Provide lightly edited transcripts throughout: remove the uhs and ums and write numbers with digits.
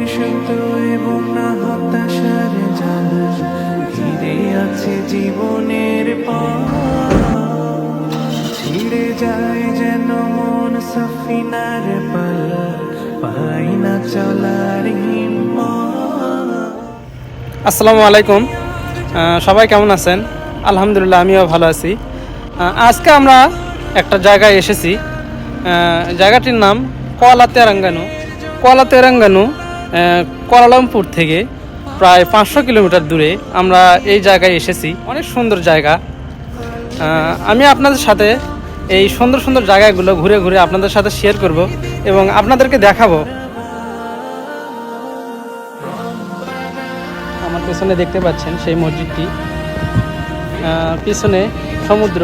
দুঃখের শব্দ এবং না হতাশার জ্বালা ঘিরে আছে জীবনের পথ। ছিঁড়ে যায় যেন মন সফিনার পাল্লা, পাই না চলার হিম্মত। আসসালামু আলাইকুম, সবাই কেমন আছেন? আলহামদুলিল্লাহ, আমিও ভালো আছি। আজকে আমরা একটা জায়গায় এসেছি। জায়গাটির নাম Kuala Terengganu. Kuala Terengganu Kuala Lumpur থেকে প্রায় 500 কিলোমিটার দূরে আমরা এই জায়গায় এসেছি। অনেক সুন্দর জায়গা। আমি আপনাদের সাথে এই সুন্দর সুন্দর জায়গাগুলো ঘুরে ঘুরে আপনাদের সাথে শেয়ার করব এবং আপনাদেরকে দেখাবো। আমার পেছনে দেখতে পাচ্ছেন সেই মসজিদটি, পিছনে সমুদ্র।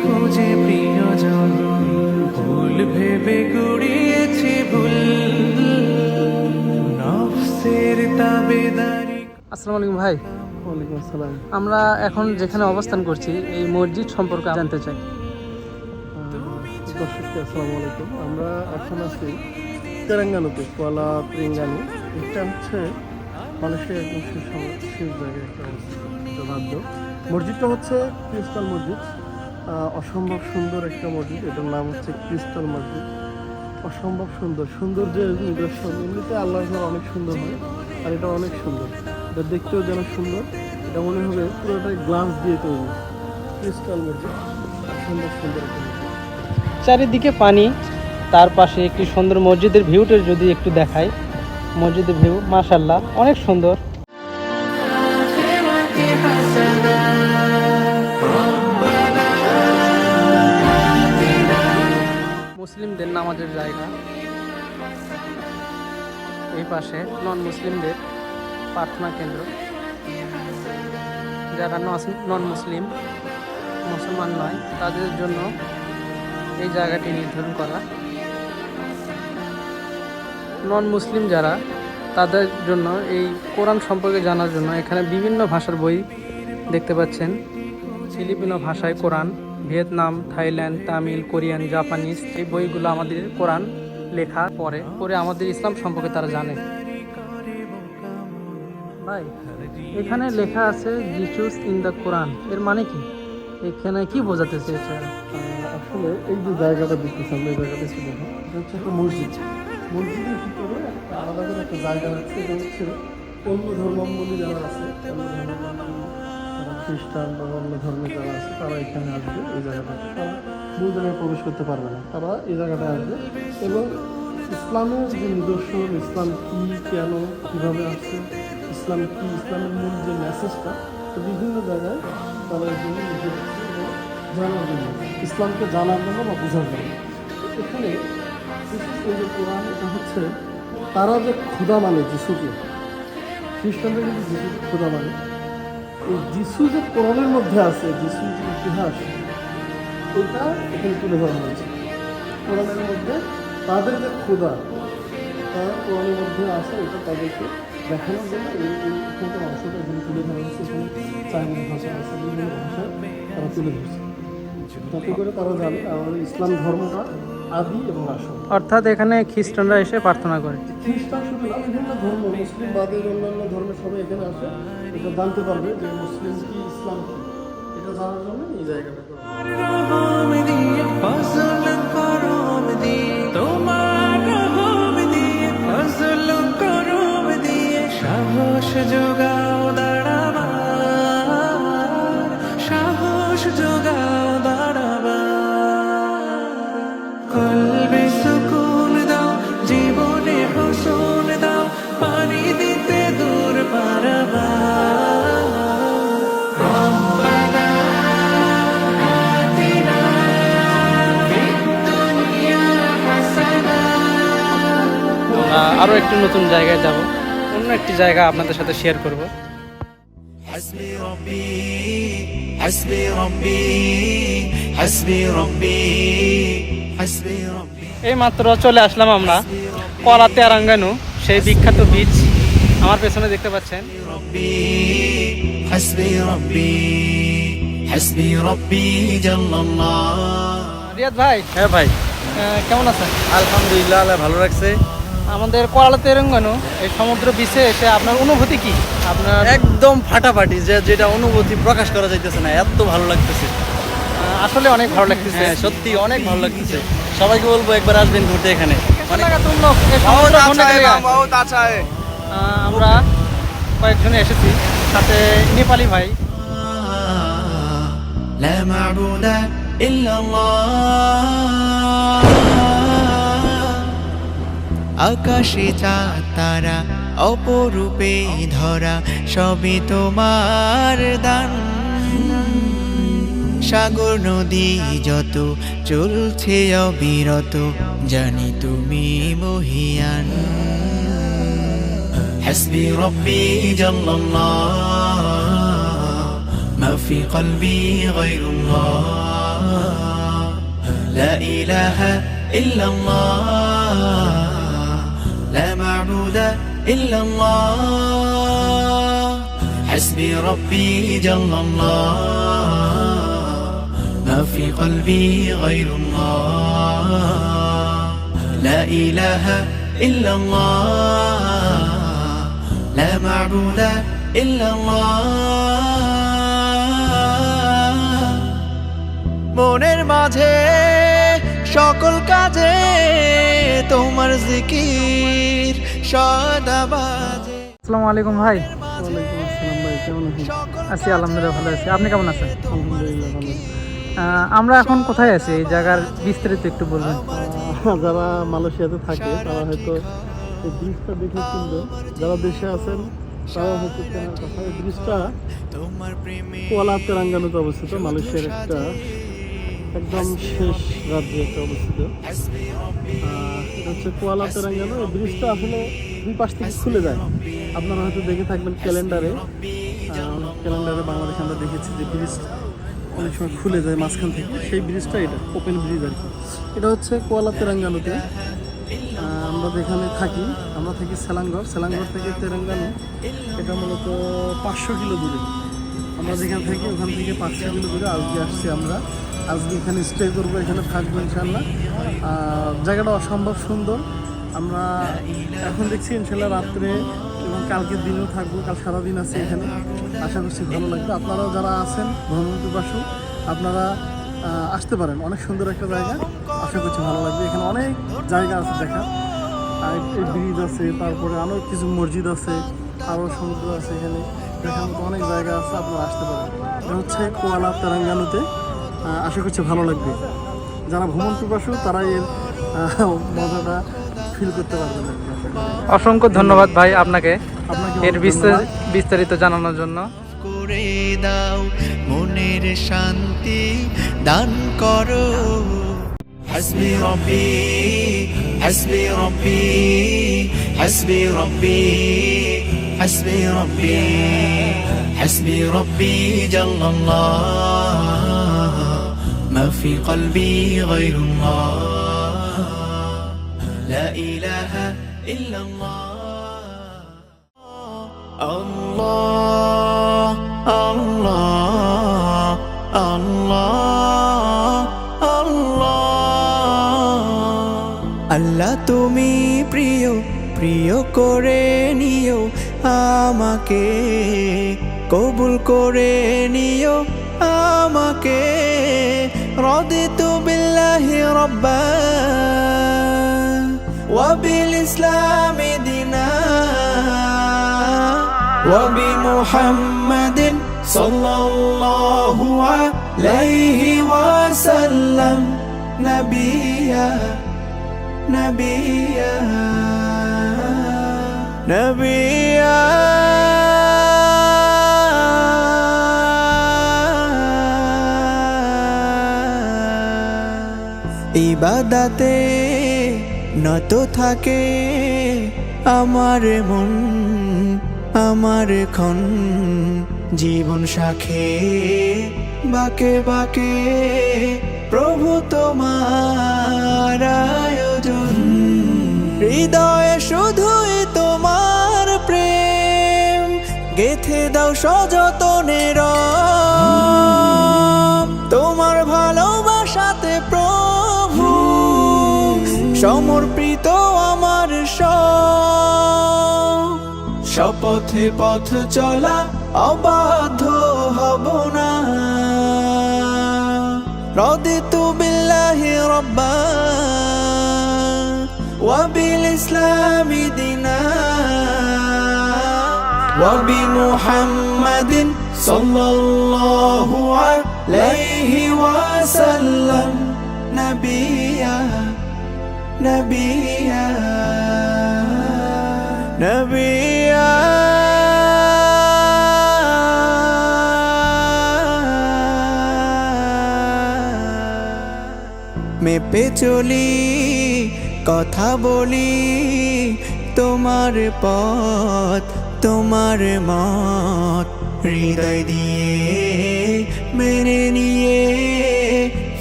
খুঁজে প্রিয়জন ভুল ভেবে গুড়িয়েছি ভুল নফসের তাবেদারি। আসসালামু আলাইকুম ভাই। ওয়ালাইকুম আসসালাম। আমরা এখন যেখানে অবস্থান করছি এই মসজিদ সম্পর্কে জানতে চাই। দর্শককে আসসালামু আলাইকুম। আমরা এখন আছি তেরেঙ্গানুতে, কুয়ালা তেরেঙ্গানু। এটা হচ্ছে মানুষের একদম শেষ জায়গায় একটা রাজ্য। মসজিদটা হচ্ছে ক্রিস্টাল মসজিদ, অসম্ভব সুন্দর একটা মসজিদ। এটার নাম হচ্ছে ক্রিস্টাল মসজিদ। অসম্ভব সুন্দর, সৌন্দর্যের নিদর্শন। এমনিতে আল্লাহর ঘর অনেক সুন্দর হয়, আর এটা অনেক সুন্দর। এটা দেখতেও যেন সুন্দর, এটা মনে হবে পুরোটাই গ্লাস দিয়ে তৈরি। ক্রিস্টাল মসজিদ, সুন্দর সুন্দর একটা মসজিদ। চারিদিকে পানি, তার পাশে একটি সুন্দর মসজিদের ভিউটা যদি একটু দেখাই। মসজিদের ভিউ মাশাআল্লাহ অনেক সুন্দর। মুসলিমদের নামাজের জায়গা, এই পাশে নন মুসলিমদের প্রার্থনা কেন্দ্র। যারা নন মুসলিম, মুসলমান নয়, তাদের জন্য এই জায়গাটি নির্ধারণ করা। নন মুসলিম যারা, তাদের জন্য এই কোরআন সম্পর্কে জানার জন্য এখানে বিভিন্ন ভাষার বই দেখতে পাচ্ছেন। ফিলিপিনো ভাষায় কোরআন, Vietnam, Thailand, Tamil, Korean, Japanese, এই বইগুলো আমাদের কোরআন লেখা পরে আমাদের ইসলাম সম্পর্কে তারা জানে। ভাই, এখানে লেখা আছে জিসাস ইন দ্য কোরআন, এর মানে কি? এখানে কি বোঝাতে চেয়েছে? আসলে এই যে জায়গাটা দেখতেছি আমরা, এই জায়গাটা ছিল, এটা হচ্ছে একটা মসজিদ। মসজিদের ভিতরে একটা আলাদা করে একটা জায়গা আছে। এটা হচ্ছে অন্য ধর্মাবলম্বী যারা আছে, যারা খ্রিস্টান বা অন্য ধর্মের যারা আছে, তারা এখানে আসবে। এই জায়গাটাতে তারা মূল জায়গায় প্রবেশ করতে পারবে না, তারা এই জায়গাটায় আসবে এবং ইসলামের যে নিদর্শন, ইসলাম কী, কেন, কীভাবে আসছে, ইসলাম কী, ইসলামের মূল যে মেসেজটা, তো বিভিন্ন জায়গায় তারা এই জন্য লিখে রাখছে এবং জানার জন্য, ইসলামকে জানার জন্য বা বোঝার জন্য। এখানে এই যে কোরআন, এটা হচ্ছে তারা যে খোদা মানে যিশুকে, খ্রিস্টানরা কিন্তু যিশুকে খোদা মানে। এই যিশু যে কোরআনের মধ্যে আছে, যিশুর যে ইতিহাস, এটা এখানে তুলে ধরা হয়েছে। কোরআনের মধ্যে তাদের যে খোদা, তারা কোরআনের মধ্যে আছে, এটা তাদেরকে দেখানোর জন্য এখানকার অংশটা এখানে তুলে ধরা হয়েছে। এখানে চাইনিজ ভাষা আছে, বিভিন্ন ভাষায় তারা তুলে ধরছে, যাতে করে তারা জানে আমাদের ইসলাম ধর্মটা আদি এবং আসল। অর্থাৎ এখানে খ্রিস্টানরা এসে প্রার্থনা করে। খ্রিস্টান শুধু না, বিভিন্ন ধর্ম, মুসলিম বাদের অন্যান্য ধর্মের সবাই এখানে আসে, এটা জানতে পারবে যে মুসলিম কি, ইসলাম কি, এটা জানার জন্য এই জায়গাটা করা। সাহস যোগাও দাঁড়াবার, সাহস যোগাও দাঁড়াবার, কলবে সুকুন দাও, জীবনে হোসন দাও, পানি দিতে দূর পারাবার। আরও একটু নতুন জায়গায় যাব, অন্য একটি জায়গা আপনাদের সাথে শেয়ার করব। حسبي ربي حسبي ربي حسبي ربي এই মাত্র চলে আসলাম আমরা কলা তেরাঙ্গানু, সেই বিখ্যাত বীচ আমার পেছনে দেখতে পাচ্ছেন। ربي حسبي ربي حسبي ربي جل الله রিয়াদ ভাই, হ্যাঁ ভাই, কেমন আছেন? আলহামদুলিল্লাহ, আল্লাহ ভালো রাখছে। আমাদের কলা তেরাঙ্গানু এই সমুদ্র বিচে এসে আপনার অনুভূতি কি? আপনার একদম ফাটাফাটি, যেটা অনুভূতি প্রকাশ করা যাইতেছে না, এত ভালো লাগতেছে। আসলে অনেক ভালো লাগতেছে। হ্যাঁ, সত্যি অনেক ভালো লাগতেছে। সবাইকে বলবো একবার আসবেন ঘুরতে এখানে। অনেক তুম লোক এই সমুদ্র ঘুরতে গেলে। আমরা কয়েকজনে এসেছি, সাথে নেপালি ভাই। لا معبود إلا الله আকাশে চাঁদ তারা অপরূপে ধরা সবই তোমার দান সাগর নদী যত চলছে অবিরত জানি তুমি মহিয়ান حسبي ربي جل الله ما في قلبي غير الله لا إله إلا الله لا معبود إلا الله حسبي ربي جل الله ما في قلبي غير الله لا إله إلا الله لا معبود إلا الله মনের মাঝে সকল কাজে তোমার জিকির সদা বাজে আসসালামু আলাইকুম ভাই। ওয়ালাইকুম আসসালাম ভাই, কেমন আছেন? আছি আলহামদুলিল্লাহ, ভালো আছি। আপনি কেমন আছেন? আলহামদুলিল্লাহ ভালো আছি। আমরা এখন কোথায় আছি? এই জায়গার বিস্তারিত একটু বলবেন। যারা মালয়েশিয়াতে থাকে তারা হয়তো এই ব্রিজটা দেখে চিনবে, যারা দেশে আছেন তারা হয়তো চেনার কথা। এই ব্রিজটা তোমার প্রেমে কুয়ালা তেরাঙ্গানুতে অবস্থিত, মালয়েশিয়ার একটা একদম শেষ রাজ্যে একটা অবস্থিত। এটা হচ্ছে কুয়ালা তেরাঙ্গানু। এই ব্রিজটা আসলে দুই পাশ থেকে খুলে যায়। আপনারা হয়তো দেখে থাকবেন ক্যালেন্ডারে, বাংলাদেশে আমরা দেখেছি যে ব্রিজ অনেক সময় খুলে যায় মাঝখান থেকে। সেই ব্রিজটা এটা ওপেন ব্রিজ আর কি। এটা হচ্ছে কুয়ালা তেরাঙ্গানুতে। আমরা যেখানে থাকি, আমরা থাকি সেলাঙ্গর। সেলাঙ্গর থেকে তেরাঙ্গানু এটা মূলত 500 কিলো দূরে। আমরা যেখানে থাকি ওখান থেকে 500 কিলো দূরে। আজকে আসছি আমরা, আজকে এখানে স্টে করবো, এখানে থাকবো ইনশাল্লাহ। জায়গাটা অসম্ভব সুন্দর। আমরা এখন দেখছি ইনশাল্লাহ রাত্রে এবং কালকের দিনেও থাকবো, কাল সারাদিন আছে এখানে। আশা করছি ভালো লাগবে। আপনারাও যারা আছেন ভ্রমণ পিপাসু আপনারা আসতে পারেন। অনেক সুন্দর একটা জায়গা, আশা করছি ভালো লাগবে। এখানে অনেক জায়গা আছে দেখা, আর এই ব্রিজ আছে, তারপরে আরও কিছু মসজিদ আছে, আরও সমুদ্র আছে। এখানে দেখার মতো অনেক জায়গা আছে, আপনারা আসতে পারেন। এটা হচ্ছে কুয়ালা তেরাঙ্গানুতে। আশা করছি ভালো লাগবে। যারা ভ্রমণ পিপাসু তারা এর মজাটা ফিল করতে পারবেন আর কি। আশা করি। অসংখ্য ধন্যবাদ ভাই আপনাকে আপনাকে এর অনেক ধন্যবাদ। বিস্তারিত জানানোর জন্য। করে দাও মনের শান্তি দান করো حسبي ربي حسبي ربي حسبي ربي حسبي ربي حسبي ربي جل الله ما في قلبي غير الله لا إله إلا الله الله الله الله الله আল্লাহ তুমি প্রিয় প্রিয় করে নিও আমাকে কবুল করে নিও আমাকে রাদিতু বিল্লাহি রাব্বা ওয়া বিল ইসলামি দিনা ওয়া বিমুহাম্মাদিন সাল্লাল্লাহু আলাইহি ওয়াসাল্লাম নাবিয়্যা نبيا نبيا ইবাদতে নত থাকে আমার মন আমার ক্ষণ জীবন সাখে বাকে বাকে প্রভু তোমার আয়োজন, হৃদয়ে শুধুই তোমার প্রেম গেথে দাও সযতনে রব। তোমার ভালোবাসাতে প্রভু সমর্পিত আমার সব। শপথে পথ চলা অবাধ্য হব না, রাদিতু বিল্লাহি রাব্বা ওয়া বিল ইসলামি দীনা ওয়া বি মুহাম্মাদিন সাল্লাল্লাহু আলাইহি ওয়াসাল্লাম নবিয়া নবিয়া নবিয়া। মেপে চলি কথা বলি তোমার পথ তোমার মত, হৃদয় দিয়ে মেনে নিয়ে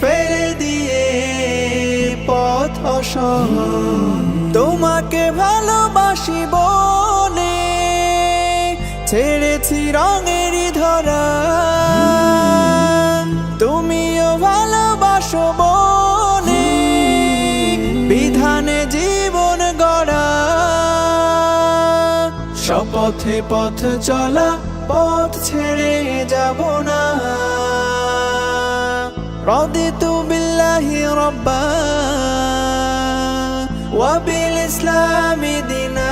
ফেলে দিয়ে পথ অসহন। তোমাকে ভালোবাসি বলে ছেড়েছি রঙেরই ধরা, তুমিও ভালোবাসো বলে বিধানে জীবন গড়া। শপথে পথ চলা পথ ছেড়ে যাব না, রাদিতু বিল্লাহি রাব্বা ওয়া বিল ইসলামি দীনা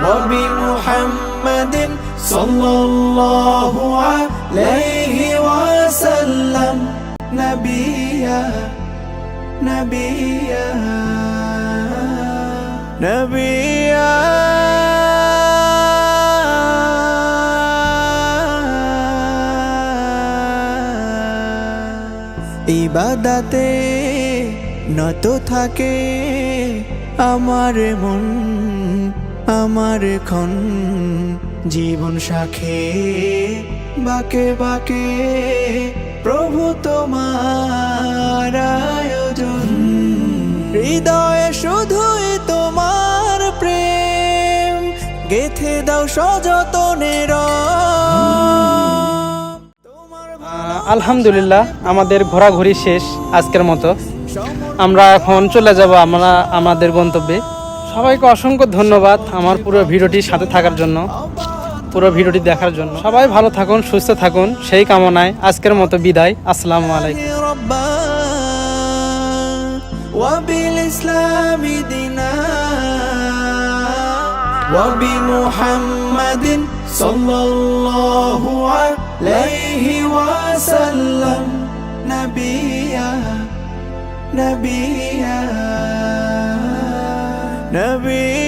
ওয়া বি মুহাম্মাদিন সাল্লাল্লাহু আলাইহি ওয়াসাল্লাম নবিয়া নবিয়া নবিয়া। ইবাদতে নত থাকে আমার মন আমার ক্ষণ, জীবন সাথে বাকে বাকে প্রভু তোমার আয়োজন, হৃদয়ে শুধুই তোমার প্রেম গেথে দাও সযতনে রব। আলহামদুলিল্লাহ, আমাদের ঘোরাঘুরি শেষ আজকের মতো। আমরা এখন চলে যাব আমাদের গন্তব্যে। সবাইকে অসংখ্য ধন্যবাদ আমার পুরো ভিডিওটির সাথে থাকার জন্য, পুরো ভিডিওটি দেখার জন্য। সবাই ভালো থাকুন, সুস্থ থাকুন, সেই কামনায় আজকের মতো বিদায়। আসসালামু আলাইকুম। وبالإسلام دينا وبمحمد صلى الله عليه وسلم نبيا نبيا نبيا